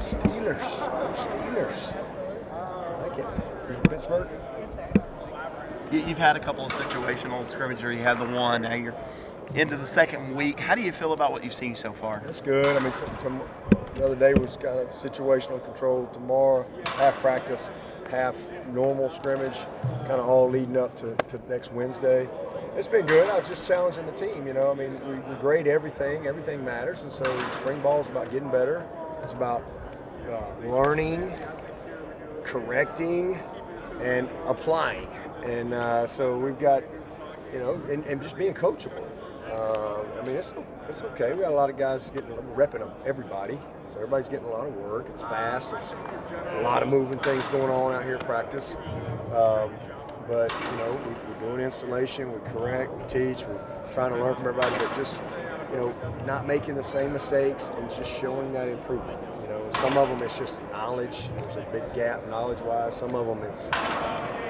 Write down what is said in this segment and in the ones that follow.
Steelers. I like it. You're from Pittsburgh? You've had a couple of situational scrimmages. You had the one. Now you're into the second week. How do you feel about what you've seen so far? That's good. I mean, the other day was kind of situational control. Tomorrow, half practice, half normal scrimmage, kind of all leading up to next Wednesday. It's been good. I was just challenging the team, you know. I mean, we grade everything. Everything matters. And so spring ball is about getting better. It's about learning, correcting, and applying. And so we've got, you know, and just being coachable. I mean, it's okay. We got a lot of guys repping them, everybody. So everybody's getting a lot of work. It's fast. There's a lot of moving things going on out here at practice. But, you know, we're doing installation, we correct, we teach, we're trying to learn from everybody, but just, you know, not making the same mistakes and just showing that improvement. You know, some of them it's just knowledge. There's a big gap knowledge-wise. Some of them it's,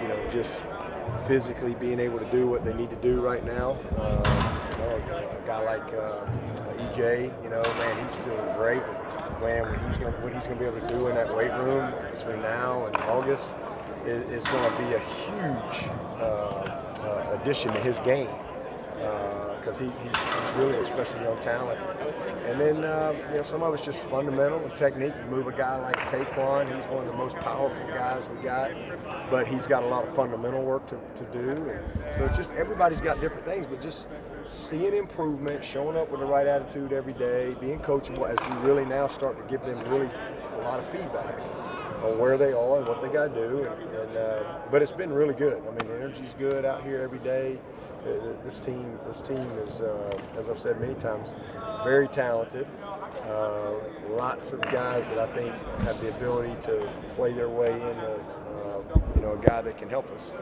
you know, just physically being able to do what they need to do right now. You know, a guy like EJ, you know, man, he's doing great. Man, what he's going to be able to do in that weight room between now and August is going to be a huge addition to his game because he's really a special young talent. And then, you know, some of it's just fundamental and technique. You move a guy like Taquan, he's one of the most powerful guys we got, but he's got a lot of fundamental work to do. And so it's just everybody's got different things, but just seeing improvement, showing up with the right attitude every day, being coachable as we really now start to give them really a lot of feedback on where they are and what they got to do. But it's been really good. I mean, the energy's good out here every day. This team is, as I've said many times, very talented. Lots of guys that I think have the ability to play their way into, you know, a guy that can help us.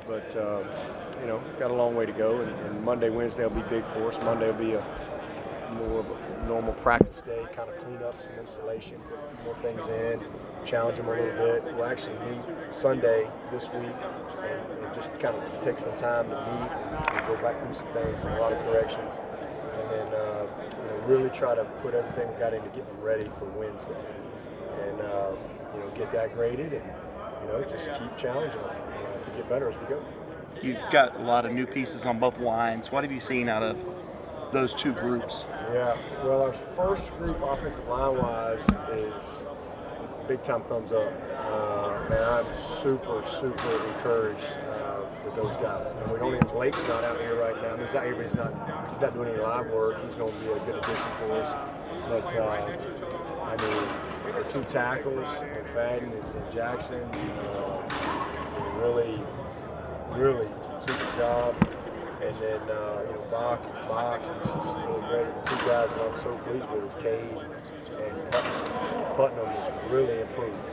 But you know, got a long way to go, and Monday, Wednesday will be big for us. Monday will be more of a normal practice day, kind of clean up some installation, put more things in, challenge them a little bit. We'll actually meet Sunday this week and just kind of take some time to meet and go back through some things and a lot of corrections. And then you know, really try to put everything we got into getting ready for Wednesday. And you know, get that graded and, you know, just keep challenging them to get better as we go. You've got a lot of new pieces on both lines. What have you seen out of those two groups? Yeah, well, our first group, offensive line-wise, is big-time thumbs up. Man, I'm super encouraged with those guys. And we don't even, Blake's not out here right now. He's out here, but he's not doing any live work. He's going to be a good addition for us. But, I mean, our two tackles, McFadden and Jackson, really super job. And then, you know, Bach. He's just really great. The two guys that I'm so pleased with is Cade and Putnam. Putnam has really improved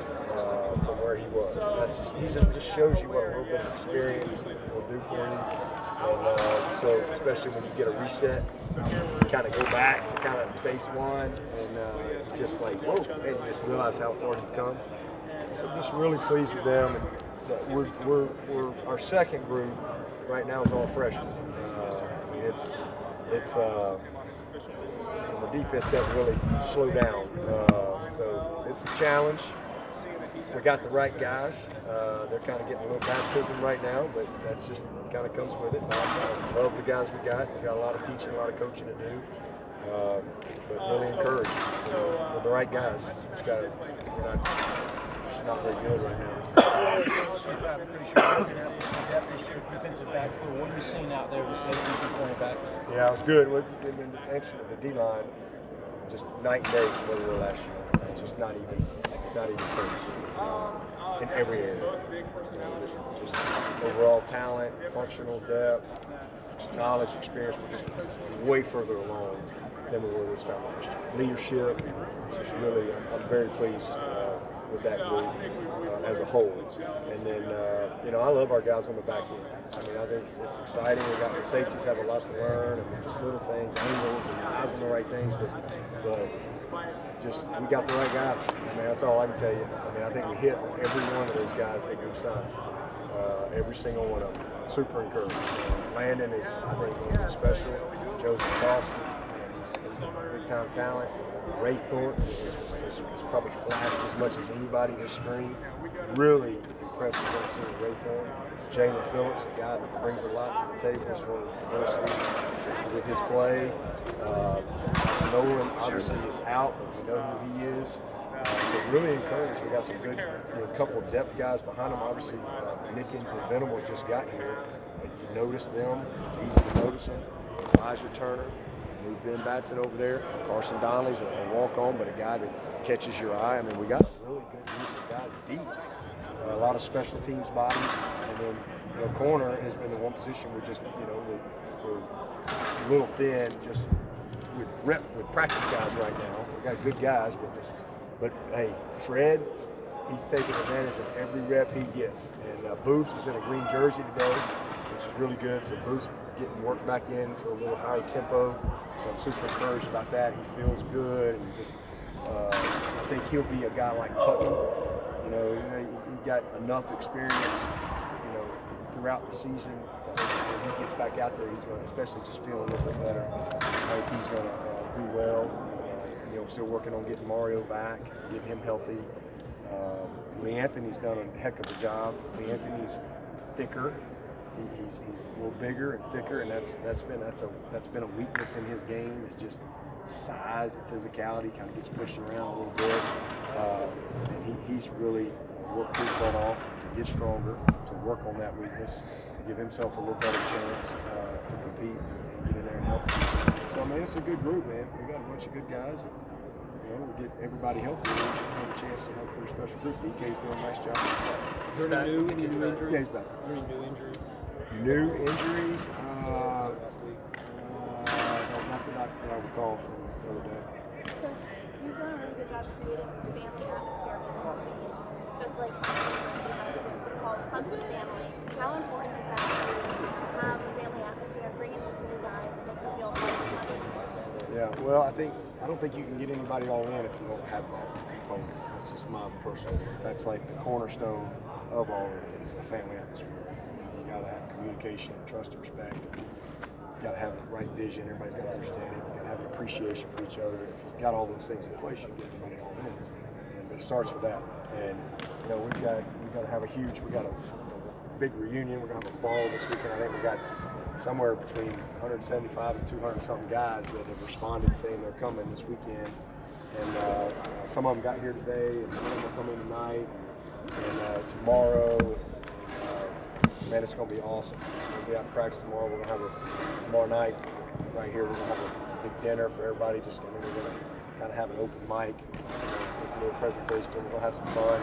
from where he was. And that's just shows you what a little bit of experience will do for you. And so, especially when you get a reset, you kind of go back to kind of base one, and it's just like, whoa, and you just realize how far you've come. So I'm just really pleased with them. And we're our second group right now is all freshmen. I mean, it's the defense doesn't really slow down. So it's a challenge. We got the right guys. They're kind of getting a little baptism right now, but that's just kind of comes with it. I love the guys we got. We got a lot of teaching, a lot of coaching to do. But really encouraged, you know, with the right guys. It's not very good right now. I'm pretty sure looking at the depth this year, defensive backfield. What are you seeing out there with safeties and cornerbacks? Yeah, it was good. Actually, the D-line, just night and day from where we were last year. It's just not even close in every area. You know, just overall talent, functional depth, just knowledge, experience. We're just way further along than we were this time last year. Leadership, it's just really, I'm very pleased with that group as a whole. And then, you know, I love our guys on the back end. I mean, I think it's exciting. We got the safeties have a lot to learn, and just little things, angles, and eyes on the right things. But just we got the right guys. I mean, that's all I can tell you. I mean, I think we hit on every one of those guys that we've signed. Every single one of them. Super encouraged. Landon is, I think, going to be special. Joseph Charleston, he's a big-time talent. Ray Thornton is has probably flashed as much as anybody this spring. Really impressive what I've seen with Raythorn. Jalen Phillips, a guy that brings a lot to the table as far as diversity with his play. Nolan obviously is out, but we know who he is. So really encouraged. We got some good, couple of depth guys behind them. Obviously, Nickens and Venables just got here. But you notice them. It's easy to notice them. Elijah Turner, move Ben Batson over there. Carson Donnelly's a walk-on, but a guy that catches your eye. I mean, we got a really good group of guys deep. A lot of special teams bodies, and then corner has been the one position we're just we're a little thin just with practice guys right now. We got good guys, but hey, Fred, he's taking advantage of every rep he gets. And Booth was in a green jersey today, which is really good. So Booth's getting worked back into a little higher tempo. So I'm super encouraged about that. He feels good, and just I think he'll be a guy like Putnam. He got enough experience, throughout the season. When he gets back out there, he's going to, especially just feeling a little bit better. I think he's going to do well. Still working on getting Mario back, getting him healthy. Lee Anthony's done a heck of a job. Lee Anthony's thicker. He's a little bigger and thicker, and that's been a weakness in his game. Is just size and physicality. Kind of gets pushed around a little bit, and he's really worked his butt off to get stronger, to work on that weakness, to give himself a little better chance to compete and get in there and help. So I mean, it's a good group, man. We got a bunch of good guys. We get everybody healthy. We have a chance to have a pretty special group. DK's doing a nice job. Is there any new injuries? Yeah, he's back. Are there any new injuries? New injuries? Not that I recall from the other day. Coach, you've done a really good job creating this family atmosphere for the whole team, just like University has been called Clemson family. How important is that for you to have a family atmosphere, bring in those new guys, and make them feel part of Clemson? Yeah, well, I don't think you can get anybody all in if you don't have that component. That's just my personal belief. That's like the cornerstone of all of it is a family atmosphere. You got to have communication, trust, and respect. You got to have the right vision. Everybody's got to understand it. You got to have an appreciation for each other. If you've got all those things in place, you can get everybody all in. But it starts with that. And we've got to have we got a big reunion. We're gonna have a ball this weekend. I think we got somewhere between 175 and 200 something guys that have responded saying they're coming this weekend. And some of them got here today, and some of them will come in tonight and tomorrow. Man, it's going to be awesome. We'll be out in practice tomorrow. We're going to have tomorrow night right here. We're going to have a big dinner for everybody. And then we're going to kind of have an open mic, make a little presentation. We're going to have some fun.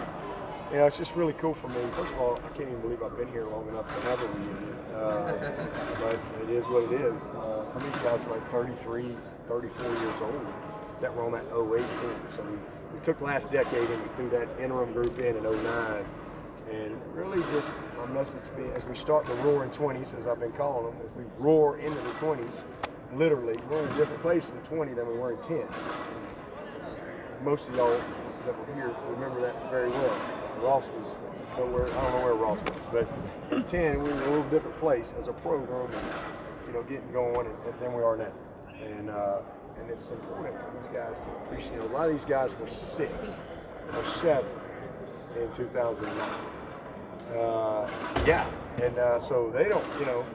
It's just really cool for me. First of all, I can't even believe I've been here long enough to have a reunion. But it is what it is. Some of these guys are like 33, 34 years old that were on that 08 team. So we took last decade and we threw that interim group in 09. And really just my message being, as we start the roaring 20s, as I've been calling them, as we roar into the 20s, literally, we're in a different place in 20 than we were in 10. Most of y'all that were here remember that very well. Ross was nowhere, I don't know where Ross was, but in 10, we were in a little different place as a program and, getting going than we are now. And it's important for these guys to appreciate. A lot of these guys were 6 or 7 in 2009. So they don't,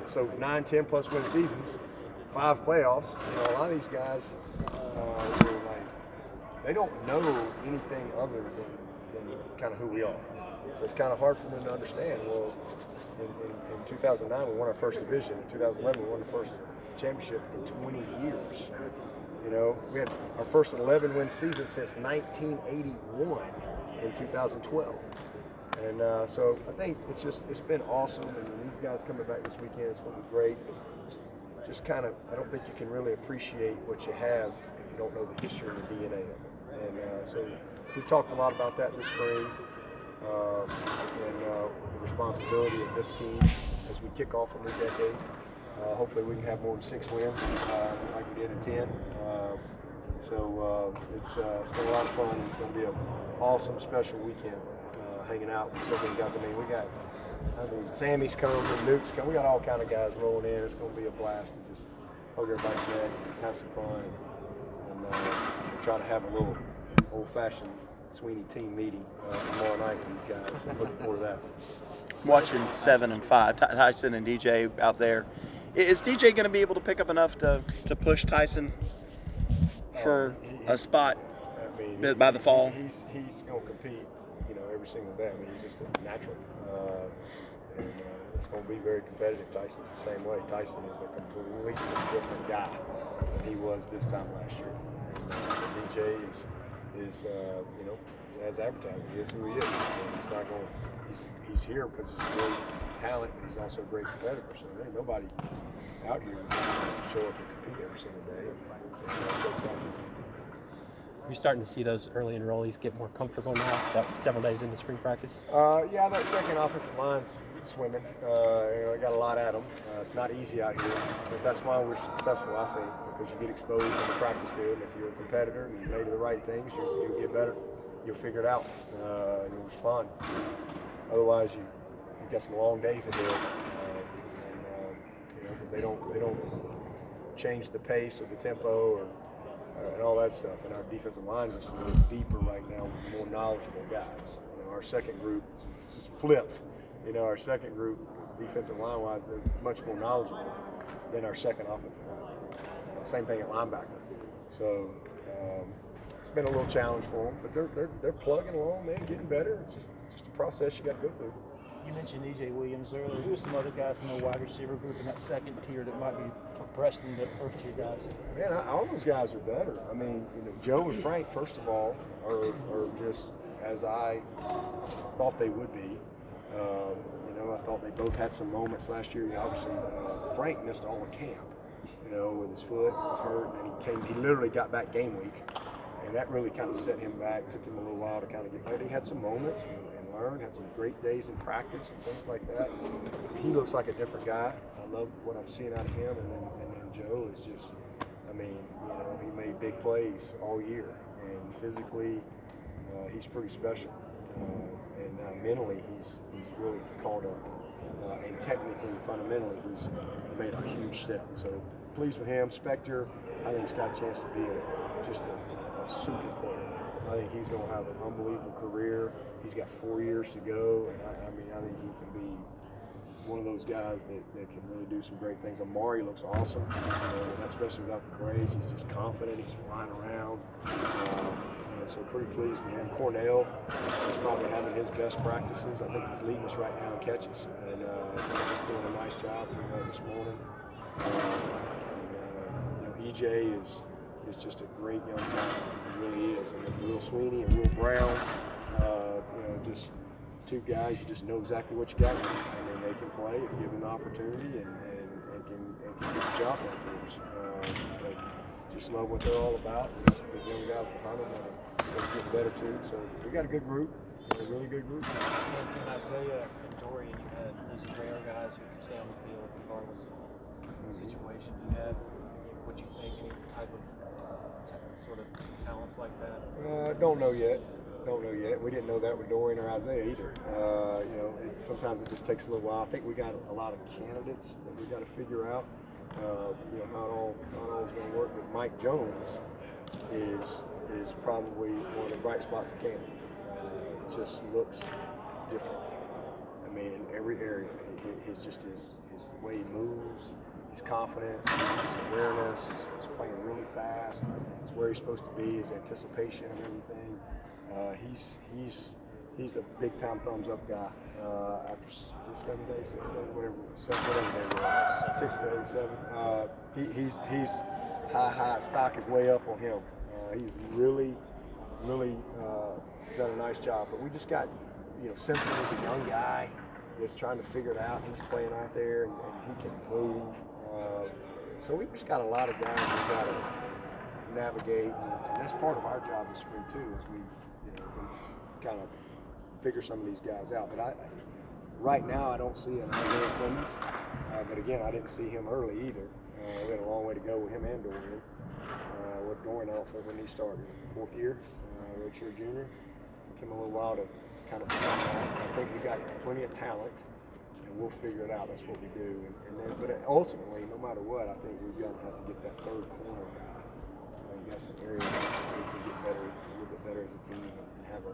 so 9, 10 plus win seasons, 5 playoffs. A lot of these guys, they don't know anything other than kind of who we are. So it's kind of hard for them to understand. Well, in 2009 we won our first division. In 2011 we won the first championship in 20 years. We had our first 11-win season since 1981 in 2012. And so I think it's been awesome. And these guys coming back this weekend, it's going to be great. Just kind of, I don't think you can really appreciate what you have if you don't know the history and the DNA of it. And so we've talked a lot about that this spring. The responsibility of this team as we kick off a new decade. Hopefully we can have more than 6 wins like we did in 10. It's been a lot of fun. It's going to be an awesome, special weekend hanging out with so many guys. Sammy's coming, Nuke's coming. We got all kind of guys rolling in. It's going to be a blast to just hug everybody's neck, have some fun, and try to have a little old-fashioned Swinney team meeting tomorrow night with these guys. So I'm looking forward to that. Watching 7 and 5, Tyson and DJ out there. Is DJ going to be able to pick up enough to push Tyson for a spot I mean, by the fall? He's going to compete, every single day. I mean, he's just a natural. And it's going to be very competitive. Tyson's the same way. Tyson is a completely different guy than he was this time last year. And DJ is as advertised. He is who he is. He's not going. He's here because he's a great talent, but he's also a great competitor. So there ain't nobody out here who can show up and compete every single day. You're starting to see those early enrollees get more comfortable now. That was several days into spring practice. Yeah, that second offensive line's swimming. I got a lot at them. It's not easy out here, but that's why we're successful, I think, because you get exposed on the practice field. And if you're a competitor and you made the right things, you'll get better. You'll figure it out and you'll respond. Otherwise, you've got some long days ahead, because they don't change the pace or the tempo and all that stuff. And our defensive line is just a little deeper right now with more knowledgeable guys. Our second group is just flipped. Our second group, defensive line-wise, they're much more knowledgeable than our second offensive line. Same thing at linebacker. So it's been a little challenge for them, but they're plugging along, man, getting better. It's just a process you got to go through. You mentioned E.J. Williams earlier. Who are some other guys in the wide receiver group in that second tier that might be progressing the first tier guys? Man, all those guys are better. I mean, Joe and Frank, first of all, are just as I thought they would be. I thought they both had some moments last year. Obviously, Frank missed all of camp, with his foot. He was hurt, and he literally got back game week. And that really kind of set him back. Took him a little while to kind of get better. He had some moments and learned, had some great days in practice and things like that. He looks like a different guy. I love what I'm seeing out of him. And then Joe is just, he made big plays all year. And physically, he's pretty special. And mentally, he's really caught up. And technically, fundamentally, he's made a huge step. So pleased with him. Spector, I think, has got a chance to be just a super player. I think he's going to have an unbelievable career. He's got 4 years to go, and I think he can be one of those guys that can really do some great things. Amari looks awesome, especially without the brace. He's just confident. He's flying around. So pretty pleased with him. Cornell is probably having his best practices. I think he's leading us right now in catches, and he's doing a nice job this morning. EJ is just a great young talent. He really is. And then Will Swinney and Will Brown, just two guys you just know exactly what you got, and then they can play if given the opportunity and can get the job done for us. But just love what they're all about. And some good young guys behind them they're getting better too. So we got a good group, a really good group. And Isaiah and Dorian, you had these rare guys who could stay on the field regardless of the situation. Do you have what you think any type of sort of talents like that? Don't know yet. We didn't know that with Dorian or Isaiah either. Sometimes it just takes a little while. I think we got a lot of candidates that we got to figure out. How it all is going to work. But Mike Jones is probably one of the bright spots of camp. Just looks different. I mean, in every area, his way he moves, his confidence, his awareness, he's playing really fast. It's where he's supposed to be, his anticipation and everything. He's a big time thumbs up guy. After 7 days, 6 days, whatever they were, 6 days, 7. He's high. Stock is way up on him. He's really done a nice job. But we just got, Simpson is a young guy that's trying to figure it out. He's playing out there and he can move. So we just got a lot of guys we've got to navigate, and that's part of our job this spring too, is we kind of figure some of these guys out. But right now I don't see an Isaiah Simmons. But again, I didn't see him early either. We had a long way to go with him and Dorian. With Dorian, I don't think when he started, 4th year, redshirt junior. Took him a little while to kind of figure out. I think we got plenty of talent, and we'll figure it out. That's what we do. But ultimately, no matter what, I think we've got to have to get that third corner. I think that's an area that we can get better, a little bit better. better as a team and have a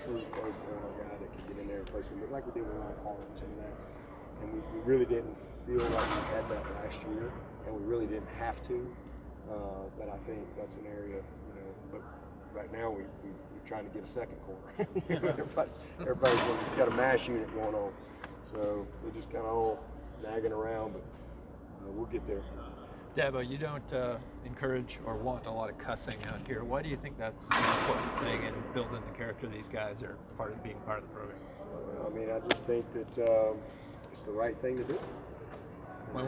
true third corner guy that can get in there and play some, like we did with Ryan Carter and some of that. And we really didn't feel like we had that last year, and we really didn't have to. But I think that's an area, you know. But right now we're trying to get a second corner. everybody's got a mash unit going on, so we're just kind of all nagging around, but we'll get there. Dabo, you don't encourage or want a lot of cussing out here. Why do you think that's an important thing in building the character these guys are being part of the program? I mean, I just think that it's the right thing to do. When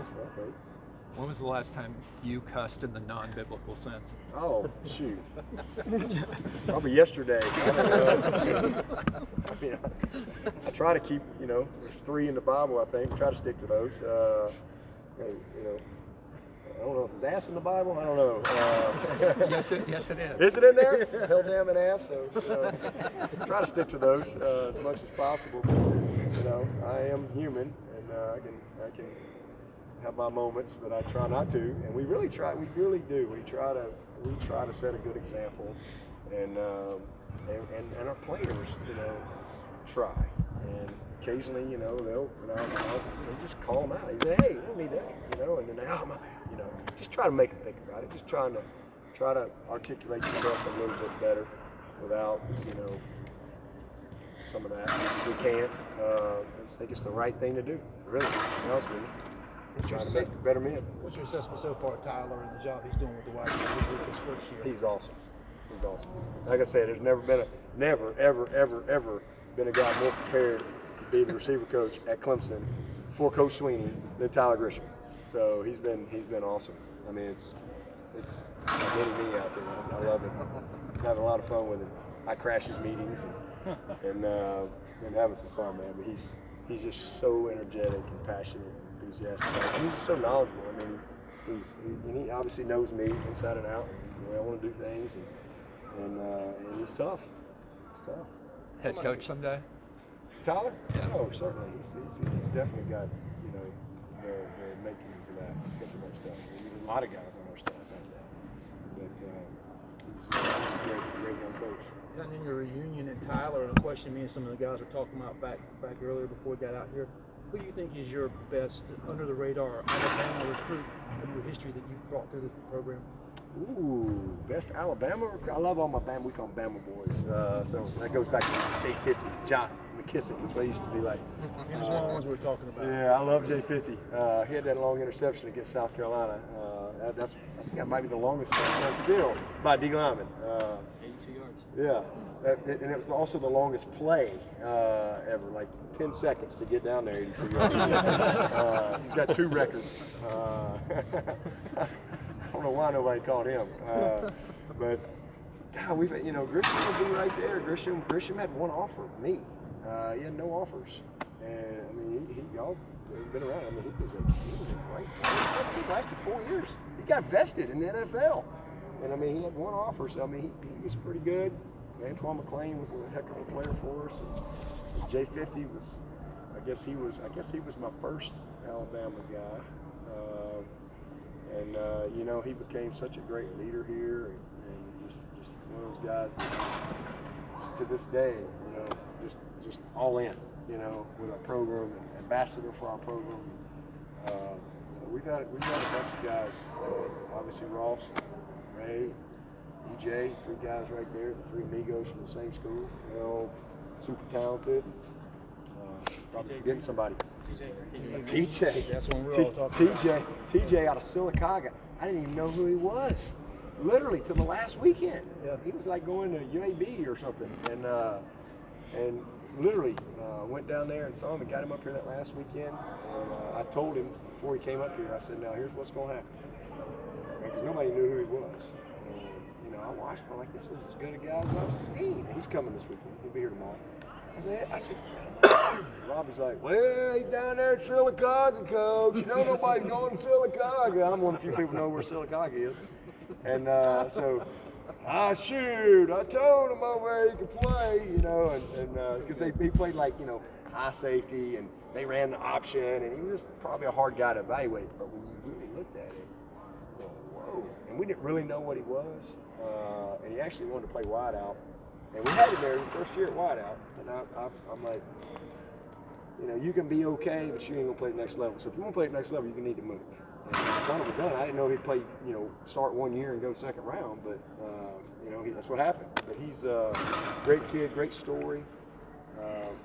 was the last time you cussed in the non-biblical sense? Oh, shoot. Probably yesterday. I mean, I try to keep, you know, there's 3 in the Bible, I think. Try to stick to those. You know, I don't know if it's ass in the Bible. I don't know. Yes, it is. Is it in there? Hell damn an ass. So try to stick to those as much as possible. You know, I am human, and I can have my moments, but I try not to. And we really try. We really do. We try to set a good example, and our players, you know, try. And occasionally, you know, they'll just call them out. They say, "Hey, we don't need that," you know, and then they, "Oh my," you know, just try to make them think about it. Just try to articulate yourself a little bit better without, you know, some of that. If we can't, I just think it's the right thing to do. Really, to be honest with you. Trying to make better men. What's your assessment so far, Tyler, and the job he's doing with the wide receivers his first year? He's awesome. He's awesome. Like I said, there's never been ever been a guy more prepared to be the receiver coach at Clemson for Coach Swinney than Tyler Grisham. So he's been awesome. I mean, it's a little me out there. I love it. I'm having a lot of fun with him. I crash his meetings and having some fun, man. But he's just so energetic and passionate. Enthusiastic. And he's just so knowledgeable. I mean, he obviously knows me inside and out. The way I want to do things, and he's tough. He's tough. Head coach someday? Tyler? Yeah. Oh, certainly. He's definitely got, you know, the makings of that. He's got too much stuff. There's a lot of guys on our staff like that. But he's a great young coach. Down in your reunion and Tyler, and a question me and some of the guys were talking about back earlier before we got out here. Who do you think is your best under the radar Alabama recruit from your history that you've brought through the program? Ooh, best Alabama recruit. I love all my Bama. We call them Bama boys. So that goes back to J50, John McKissick. That's what he used to be like. He was one of the ones we were talking about. Yeah, I love J50. He had that long interception against South Carolina. I think that might be the longest still by D lineman. 82 yards. Yeah. And it was also the longest play ever, like 10 seconds to get down there, 82 yards. He's got 2 records. I don't know why nobody called him. But, God, Grisham would be right there. Grisham had one offer, me. He had no offers. And, I mean, y'all have been around. I mean, he was a great player. He lasted 4 years. He got vested in the NFL. And, I mean, he had one offer. So, I mean, he was pretty good. Antoine McClain was a heck of a player for us. And J50 was, I guess he was my first Alabama guy. You know, he became such a great leader here, and just one of those guys that to this day, you know, just all in, you know, with our program, and ambassador for our program. So we've got a bunch of guys. Obviously Ross, Ray, EJ, 3 guys right there, the 3 amigos from the same school. You know, super talented. Probably forgetting somebody. TJ. That's when we're all talking about. TJ out of Sylacauga. I didn't even know who he was. Literally to the last weekend. Yeah. He was like going to UAB or something, and literally went down there and saw him and got him up here that last weekend. And I told him before he came up here, I said, "Now here's what's going to happen," because nobody knew who he was. And, you know, I watched him. I'm like, this is as good a guy as I've seen. He's coming this weekend. He'll be here tomorrow. I said, Rob was like, well, he's down there at Sylacauga, coach. You know nobody's going to Sylacauga. I'm one of the few people who know where Sylacauga is. And shoot, I told him over there he could play, you know, and because he played like, you know, high safety, and they ran the option, and he was probably a hard guy to evaluate. But when you really looked at it, whoa, and we didn't really know what he was. And he actually wanted to play wide out. And we had him there the first year at wideout, and I'm like, you know, you can be okay, but you ain't gonna play the next level. So if you want to play the next level, you're gonna need to move. And son of a gun, I didn't know he'd play, you know, start 1 year and go second round, but you know, that's what happened. But he's a great kid, great story.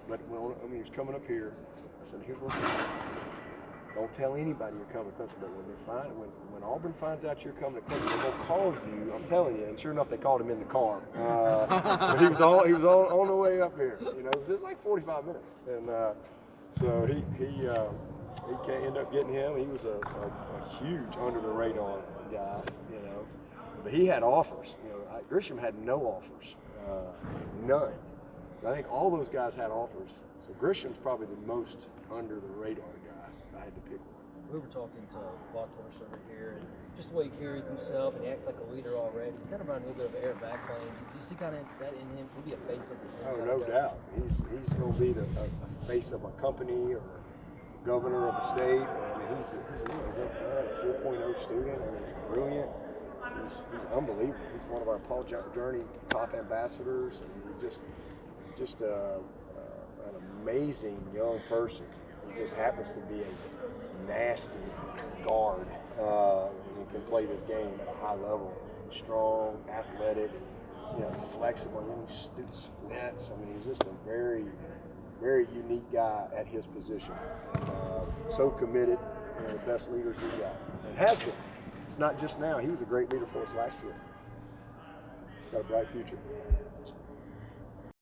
But when he was coming up here, I said, here's what's going on. Don't tell anybody you're coming to Clemson, but when Auburn finds out you're coming to Clemson, they're gonna call you. I'm telling you. And sure enough, they called him in the car. But he was on the way up here. You know, it was just like 45 minutes, and so he can't end up getting him. He was a huge under the radar guy, you know. But he had offers. You know, Grisham had no offers, none. So I think all those guys had offers. So Grisham's probably the most under the radar guy. I had to pick one. We were talking to Blockhorse over here, and just the way he carries himself, and he acts like a leader already. He kind of reminds me a little bit of Eric Backplane. Do you see kind of that in him? He'll be a face of the team. Oh, no doubt. He's going to be the face of a company or governor of a state. I mean, he's a 4.0 student. I mean, he's brilliant. He's unbelievable. He's one of our Paul Journey top ambassadors, and just an amazing young person. He just happens to be a nasty guard. He can play this game at a high level. Strong, athletic, you know, flexible. He splits. I mean, he's just a very, very unique guy at his position. So committed, one of the best leaders we got, and has been. It's not just now. He was a great leader for us last year. Got a bright future.